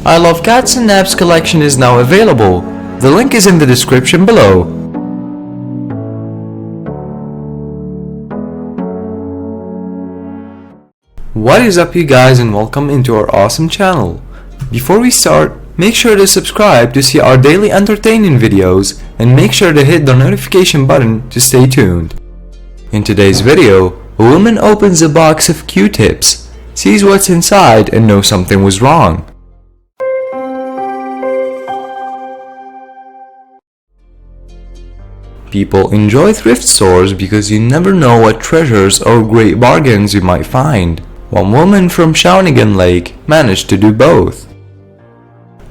I Love Cats and Naps collection is now available. The link is in the description below. What is up, you guys, and welcome into our awesome channel. Before we start, make sure to subscribe to see our daily entertaining videos and make sure to hit the notification button to stay tuned. In today's video, a woman opens a box of Q-tips, sees what's inside and knows something was wrong. People enjoy thrift stores because you never know what treasures or great bargains you might find. One woman from Shawnigan Lake managed to do both.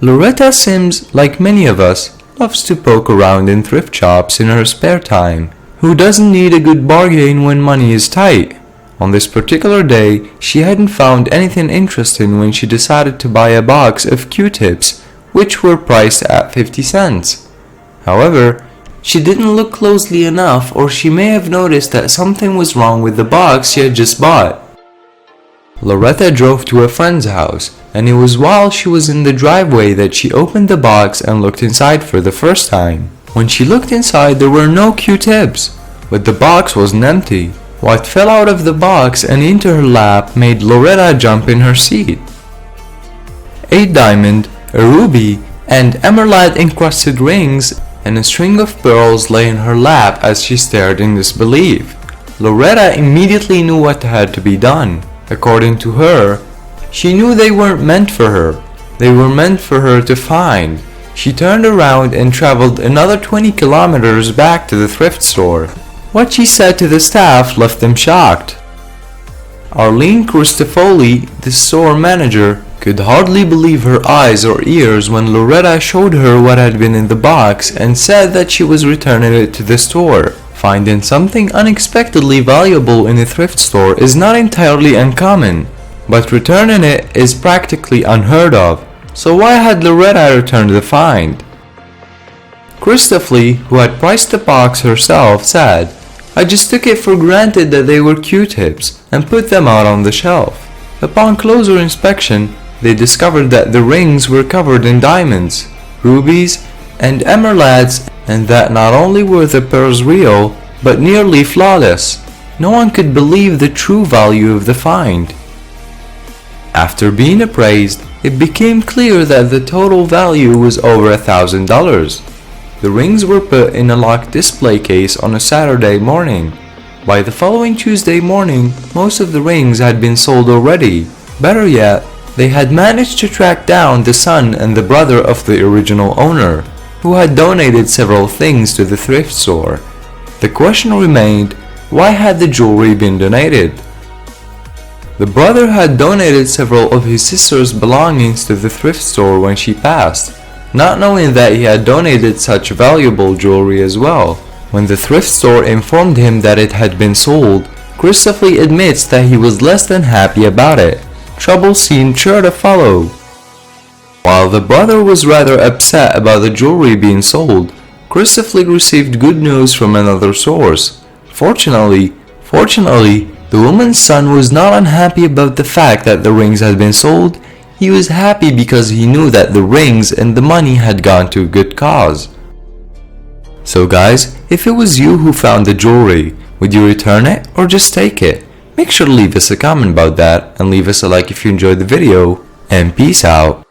Loretta Sims, like many of us, loves to poke around in thrift shops in her spare time. Who doesn't need a good bargain when money is tight? On this particular day, she hadn't found anything interesting when she decided to buy a box of Q-tips, which were priced at 50 cents. However, she didn't look closely enough, or she may have noticed that something was wrong with the box she had just bought. Loretta drove to a friend's house, and it was while she was in the driveway that she opened the box and looked inside for the first time. When she looked inside, there were no Q-tips, but the box wasn't empty. What fell out of the box and into her lap made Loretta jump in her seat. A diamond, a ruby, and emerald-encrusted rings and a string of pearls lay in her lap as she stared in disbelief. Loretta immediately knew what had to be done. According to her, she knew they weren't meant for her. They were meant for her to find. She turned around and traveled another 20 kilometers back to the thrift store. What she said to the staff left them shocked. Arlene Cristofoli, the store manager, could hardly believe her eyes or ears when Loretta showed her what had been in the box and said that she was returning it to the store. Finding something unexpectedly valuable in a thrift store is not entirely uncommon, but returning it is practically unheard of. So why had Loretta returned the find? Cristofoli, who had priced the box herself, said, "I just took it for granted that they were Q-tips and put them out on the shelf. Upon closer inspection, they discovered that the rings were covered in diamonds, rubies, and emeralds, and that not only were the pearls real, but nearly flawless. No one could believe the true value of the find." After being appraised, it became clear that the total value was over $1,000. The rings were put in a locked display case on a Saturday morning. By the following Tuesday morning, most of the rings had been sold already. Better yet, they had managed to track down the son and the brother of the original owner, who had donated several things to the thrift store. The question remained, why had the jewelry been donated? The brother had donated several of his sister's belongings to the thrift store when she passed, not knowing that he had donated such valuable jewelry as well. When the thrift store informed him that it had been sold, Cristofoli admits that he was less than happy about it. Trouble seemed sure to follow. While the brother was rather upset about the jewelry being sold, Cristofoli received good news from another source. Fortunately, the woman's son was not unhappy about the fact that the rings had been sold. He was happy because he knew that the rings and the money had gone to a good cause. So guys, if it was you who found the jewelry, would you return it or just take it? Make sure to leave us a comment about that and leave us a like if you enjoyed the video, and peace out.